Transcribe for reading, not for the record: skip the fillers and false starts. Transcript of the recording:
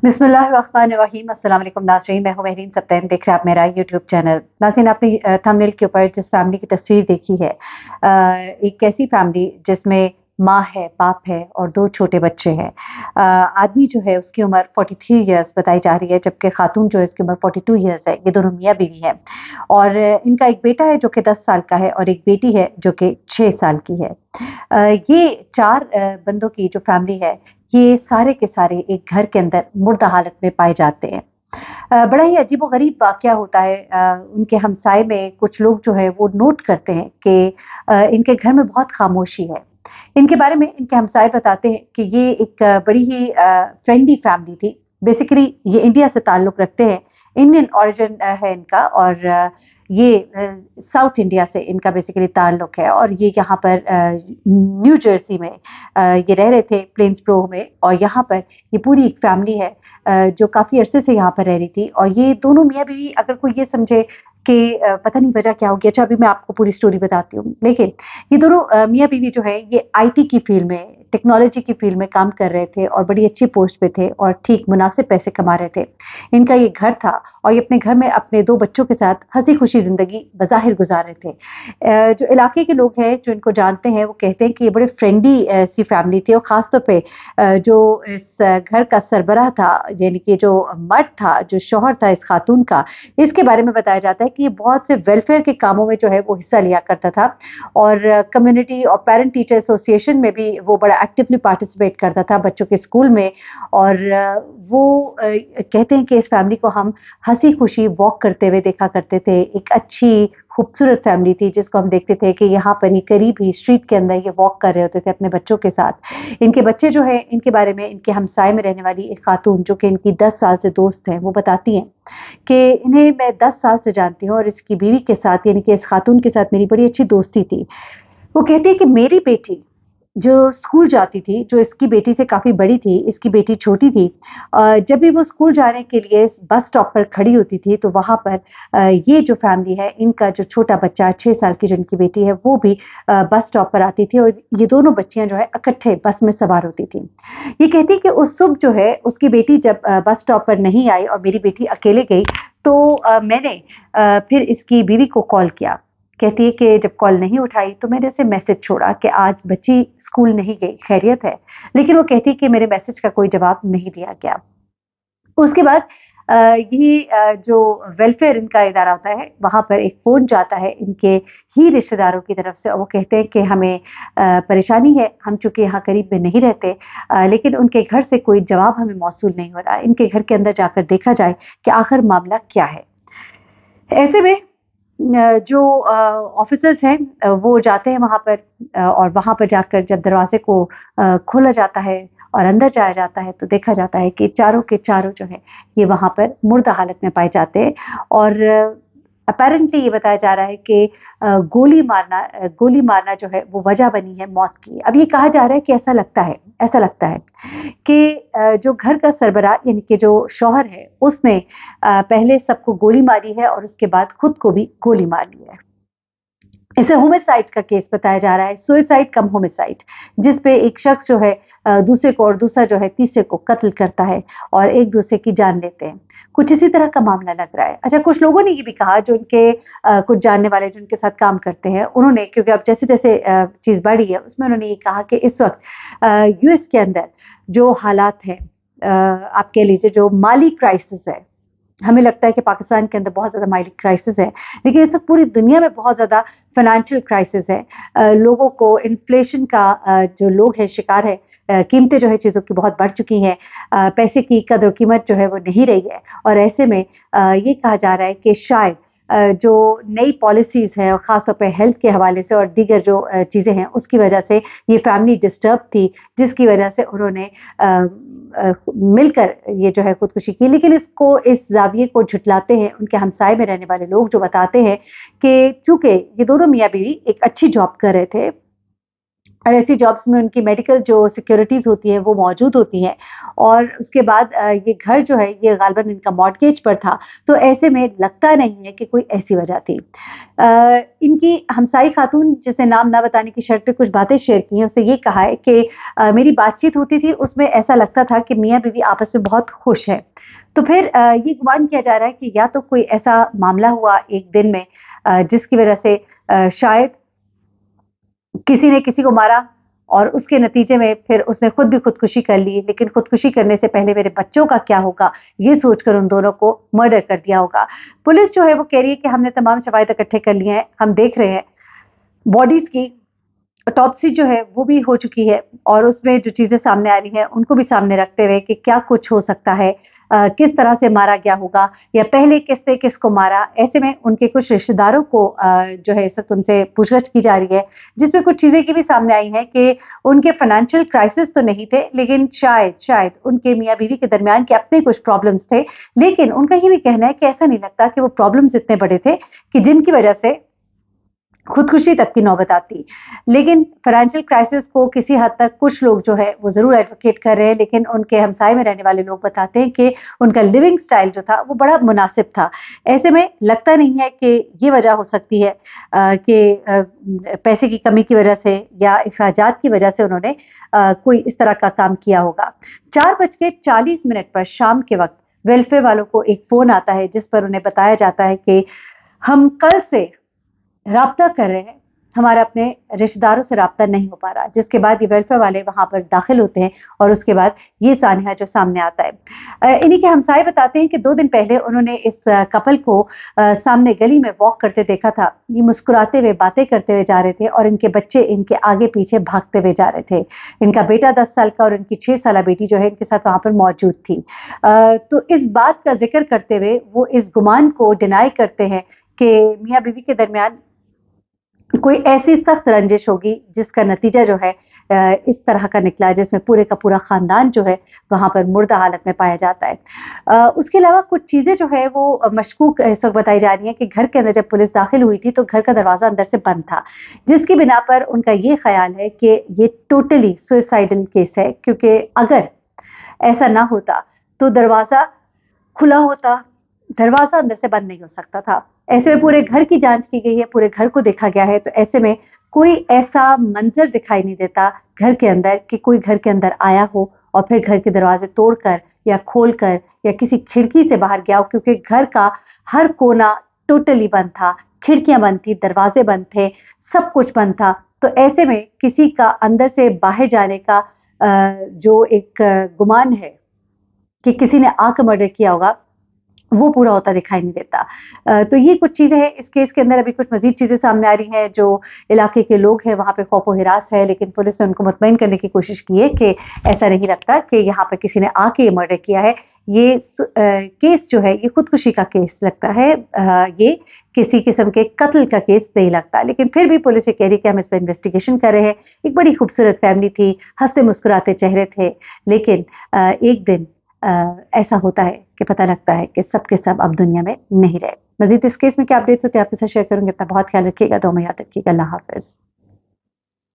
बिस्मिल्लाहिर्रहमानिर्रहीम। अस्सलाम वालेकुम नाज़रीन, मैं हूँ महरीन सब्तैन, देख रहे हैं आप मेरा यूट्यूब चैनल। नाज़रीन, आपने थंबनेल के ऊपर जिस फैमिली की तस्वीर देखी है, एक ऐसी फैमिली जिसमें माँ है, बाप है और 2 छोटे बच्चे हैं। आदमी जो है उसकी उम्र 43 इयर्स बताई जा रही है, जबकि खातून जो है उसकी उम्र 42 इयर्स है। ये दोनों मियाँ-बीवी हैं और इनका एक बेटा है जो कि 10 साल का है और एक बेटी है जो कि 6 साल की है। ये 4 बंदों की जो फैमिली है, ये सारे के सारे एक घर के अंदर मुर्दा हालत में पाए जाते हैं। बड़ा ही अजीबो-गरीब वाक़या होता है। उनके हमसाए में कुछ लोग जो है वो नोट करते हैं कि इनके घर में बहुत खामोशी है। इनके बारे में इनके हमसाए बताते हैं कि ये एक बड़ी ही फ्रेंडली फैमिली थी। बेसिकली ये इंडिया से ताल्लुक़ रखते हैं। इंडियन ओरिजिन है इनका और ये साउथ इंडिया से इनका बेसिकली ताल्लुक़ है और ये यहाँ पर न्यू जर्सी में ये रह रहे थे प्लेन्सब्रो में और यहाँ पर ये पूरी एक फैमिली है जो काफ़ी अरसे से यहाँ पर रह रही थी और ये दोनों मियाँ-बीवी अगर कोई ये समझे कि पता नहीं वजह क्या होगी। अच्छा, अभी मैं आपको पूरी स्टोरी बताती हूँ। लेकिन ये दोनों मियाँ-बीवी जो है ये आईटी की फ़ील्ड में, टेक्नोलॉजी की फ़ील्ड में काम कर रहे थे और बड़ी अच्छी पोस्ट पे थे और ठीक मुनासिब पैसे कमा रहे थे। इनका ये घर था और ये अपने घर में अपने 2 बच्चों के साथ हँसी-खुशी ज़िंदगी बज़ाहिर गुज़ार रहे थे। जो इलाके के लोग हैं, जो इनको जानते हैं, वो कहते हैं कि ये बड़े फ्रेंडली सी फैमिली थी और ख़ास तौर पे जो इस घर का सरबराह था, यानी कि जो मर्द था, जो शौहर था इस खातून का, इसके बारे में बताया जाता है कि ये बहुत से वेलफेयर के कामों में जो है वो हिस्सा लिया करता था और कम्युनिटी और पेरेंट टीचर एसोसिएशन में भी वो बड़ा एक्टिवली पार्टिसिपेट करता था बच्चों के स्कूल में और वो कहते हैं कि इस फैमिली को हम हँसी-खुशी वॉक करते हुए देखा करते थे। एक अच्छी खूबसूरत फैमिली थी जिसको हम देखते थे कि यहाँ पर ही करीब ही स्ट्रीट के अंदर ये वॉक कर रहे होते थे अपने बच्चों के साथ। इनके बच्चे जो हैं, इनके बारे में इनके हमसाए में रहने वाली एक खातून जो कि इनकी 10 साल से दोस्त हैं, वो बताती हैं कि इन्हें मैं 10 साल से जानती हूँ और इसकी बीवी के साथ यानी कि इस खातून के साथ मेरी बड़ी अच्छी दोस्ती थी। वो कहती है कि मेरी बेटी जो स्कूल जाती थी, जो इसकी बेटी से काफ़ी बड़ी थी, इसकी बेटी छोटी थी। जब भी वो स्कूल जाने के लिए बस स्टॉप पर खड़ी होती थी, तो वहाँ पर ये जो फैमिली है, इनका जो छोटा बच्चा 6 साल की जो इनकी बेटी है, वो भी बस स्टॉप पर आती थी और ये दोनों बच्चियाँ जो है इकट्ठे बस में सवार होती थीं। ये कहती है कि उस सुबह जो है, उसकी बेटी जब बस स्टॉप पर नहीं आई और मेरी बेटी अकेले गई, तो मैंने फिर इसकी बीवी को कॉल किया। कहती है कि जब कॉल नहीं उठाई तो मैंने उसे मैसेज छोड़ा कि आज बच्ची स्कूल नहीं गई, खैरियत है? लेकिन वो कहती है कि मेरे मैसेज का कोई जवाब नहीं दिया गया। उसके बाद यही जो वेलफेयर इनका इदारा होता है, वहाँ पर एक फ़ोन जाता है इनके ही रिश्तेदारों की तरफ से और वो कहते हैं कि हमें परेशानी है, हम चूँकि यहाँ करीब में नहीं रहते लेकिन उनके घर से कोई जवाब हमें मौसूल नहीं हो रहा है। इनके घर के अंदर जाकर देखा जाए कि आखिर मामला क्या है? ऐसे में जो ऑफ़िसर्स हैं वो जाते हैं वहाँ पर और वहाँ पर जाकर जब दरवाज़े को खोला जाता है और अंदर जाया जाता है तो देखा जाता है कि चारों के चारों जो हैं ये वहाँ पर मुर्दा हालत में पाए जाते हैं और अपैरेंटली ये बताया जा रहा है कि गोली मारना जो है वो वजह बनी है मौत की। अब ये कहा जा रहा है कि ऐसा लगता है कि जो घर का सरबराह यानी कि जो शौहर है उसने पहले सबको गोली मारी है और उसके बाद खुद को भी गोली मार ली है। इसे होमिसाइड का केस बताया जा रहा है, सुसाइड कम होमिसाइड, जिस पे एक शख्स जो है दूसरे को और दूसरा जो है तीसरे को कत्ल करता है और एक दूसरे की जान लेते हैं। कुछ इसी तरह का मामला लग रहा है। अच्छा, कुछ लोगों ने ये भी कहा जो इनके कुछ जानने वाले जो इनके साथ काम करते हैं, उन्होंने क्योंकि अब जैसे-जैसे चीज़ बढ़ी है, उसमें उन्होंने ये कहा कि इस वक़्त यूएस के अंदर जो हालात हैं आप कह लीजिए जो माली क्राइसिस है, हमें लगता है कि पाकिस्तान के अंदर बहुत ज़्यादा माली क्राइसिस है, लेकिन इस वक़्त पूरी दुनिया में बहुत ज़्यादा फ़ाइनेंशियल क्राइसिस है। लोगों को इन्फ्लेशन का जो लोग हैं शिकार है कीमतें जो है चीज़ों की बहुत बढ़ चुकी हैं। पैसे की कदर-कीमत जो है वो नहीं रही है और ऐसे में ये कहा जा रहा है कि शायद जो नई पॉलिसीज़ हैं और ख़ास तौर पे हेल्थ के हवाले से और दीगर जो चीज़ें हैं उसकी वजह से ये फैमिली डिस्टर्ब थी, जिसकी वजह से उन्होंने मिलकर ये जो है खुदकुशी की। लेकिन इस ज़ाविये को झुठलाते हैं उनके हमसाए में रहने वाले लोग जो बताते हैं कि चूँकि ये दोनों मियाँ-बीवी एक अच्छी जॉब कर रहे थे और ऐसी जॉब्स में उनकी मेडिकल जो सिक्योरिटीज़ होती हैं वो मौजूद होती हैं और उसके बाद ये घर जो है ये गालिबन इनका मॉर्टगेज पर था, तो ऐसे में लगता नहीं है कि कोई ऐसी वजह थी। इनकी हमसाई खातून जिसने नाम ना बताने की शर्त पे कुछ बातें शेयर की हैं, उसने ये कहा है कि मेरी बातचीत होती थी उसमें ऐसा लगता था कि मियाँ-बीवी आपस में बहुत खुश हैं। तो फिर ये गुमान किया जा रहा है कि या तो कोई ऐसा मामला हुआ एक दिन में जिसकी वजह से शायद किसी ने किसी को मारा और उसके नतीजे में फिर उसने खुद भी खुदकुशी कर ली, लेकिन खुदकुशी करने से पहले मेरे बच्चों का क्या होगा, ये सोचकर उन दोनों को मर्डर कर दिया होगा। पुलिस जो है वो कह रही है कि हमने तमाम शवाहिद इकट्ठे कर लिए हैं, हम देख रहे हैं बॉडीज़ की ऑटोप्सी जो है वो भी हो चुकी है और उसमें जो चीज़ें सामने आ रही हैं उनको भी सामने रखते हुए कि क्या कुछ हो सकता है, किस तरह से मारा गया होगा या पहले किसने किसको मारा। ऐसे में उनके कुछ रिश्तेदारों को जो है इस वक़्त उनसे पूछगछ की जा रही है, जिसमें कुछ चीज़ें ये भी सामने आई हैं कि उनके फाइनेंशियल क्राइसिस तो नहीं थे, लेकिन शायद शायद उनके मियाँ-बीवी के दरमियान के अपने कुछ प्रॉब्लम्स थे। लेकिन उनका ये भी कहना है कि ऐसा नहीं लगता कि वो प्रॉब्लम्स इतने बड़े थे कि जिनकी वजह से खुदकुशी तक की नौबत आती। लेकिन फाइनेंशियल क्राइसिस को किसी हद तक कुछ लोग जो है वो ज़रूर एडवोकेट कर रहे हैं, लेकिन उनके हमसाये में रहने वाले लोग बताते हैं कि उनका लिविंग स्टाइल जो था वो बड़ा मुनासिब था। ऐसे में लगता नहीं है कि ये वजह हो सकती है कि पैसे की कमी की वजह से या इखराजात की वजह से उन्होंने कोई इस तरह का काम किया होगा। 4:40 पर शाम के वक़्त वेलफेयर वालों को एक फ़ोन आता है जिस पर उन्हें बताया जाता है कि हम कल से राब्ता कर रहे हैं, हमारा अपने रिश्तेदारों से राब्ता नहीं हो पा रहा, जिसके बाद ये वेलफेयर वाले वहाँ पर दाखिल होते हैं और उसके बाद ये सानहा जो सामने आता है। इन्हीं के हमसाये बताते हैं कि 2 दिन पहले उन्होंने इस कपल को सामने गली में वॉक करते देखा था। ये मुस्कुराते हुए बातें करते हुए जा रहे थे और इनके बच्चे इनके आगे-पीछे भागते हुए जा रहे थे। इनका बेटा 10 साल का और इनकी 6 साला बेटी जो है इनके साथ वहाँ पर मौजूद थी। तो इस बात का ज़िक्र करते हुए वो इस गुमान को डिनाई करते हैं कि मियाँ-बीवी के दरमियान कोई ऐसी सख्त रंजिश होगी जिसका नतीजा जो है इस तरह का निकला जिसमें पूरे का पूरा खानदान जो है वहाँ पर मुर्दा हालत में पाया जाता है। उसके अलावा कुछ चीज़ें जो है वो मशकूक इस वक़्त बताई जा रही हैं कि घर के अंदर जब पुलिस दाखिल हुई थी तो घर का दरवाज़ा अंदर से बंद था, जिसकी बिना पर उनका ये ख़्याल है कि ये टोटली सुसाइडल केस है क्योंकि अगर ऐसा ना होता तो दरवाज़ा खुला होता, दरवाज़ा अंदर से बंद नहीं हो सकता था। ऐसे में पूरे घर की जाँच की गई है, पूरे घर को देखा गया है, तो ऐसे में कोई ऐसा मंज़र दिखाई नहीं देता घर के अंदर कि कोई घर के अंदर आया हो और फिर घर के दरवाज़े तोड़कर या खोलकर या किसी खिड़की से बाहर गया हो क्योंकि घर का हर कोना टोटली बंद था, खिड़कियाँ बंद थी, दरवाज़े बंद थे, सब कुछ बंद था। तो ऐसे में किसी का अंदर से बाहर जाने का जो एक गुमान है कि किसी ने आकर मर्डर किया होगा, वो पूरा होता दिखाई नहीं देता। तो ये कुछ चीज़ें हैं, इस केस के अंदर अभी कुछ मज़ीद चीज़ें सामने आ रही हैं, जो इलाके के लोग हैं वहाँ पे खौफ-ओ-हिरास है, लेकिन पुलिस ने उनको मुतमईन करने की कोशिश की है कि ऐसा नहीं लगता कि यहाँ पे किसी ने आके ये मर्डर किया है। ये केस जो है ये खुदकुशी का केस लगता है, ये किसी किस्म के कत्ल का केस नहीं लगता। लेकिन फिर भी पुलिस ये कह रही है कि हम इस पे इन्वेस्टिगेशन कर रहे हैं। एक बड़ी खूबसूरत फैमिली थी, हँसते-मुस्कुराते चेहरे थे, लेकिन एक दिन ऐसा होता है कि पता लगता है कि सब के सब अब दुनिया में नहीं रहे। मज़ीद इस केस में क्या अपडेट्स होते हैं आपके साथ शेयर करूँगी। अपना बहुत ख्याल रखिएगा, दुआ में याद रखिएगा। अल्लाह हाफ़िज़।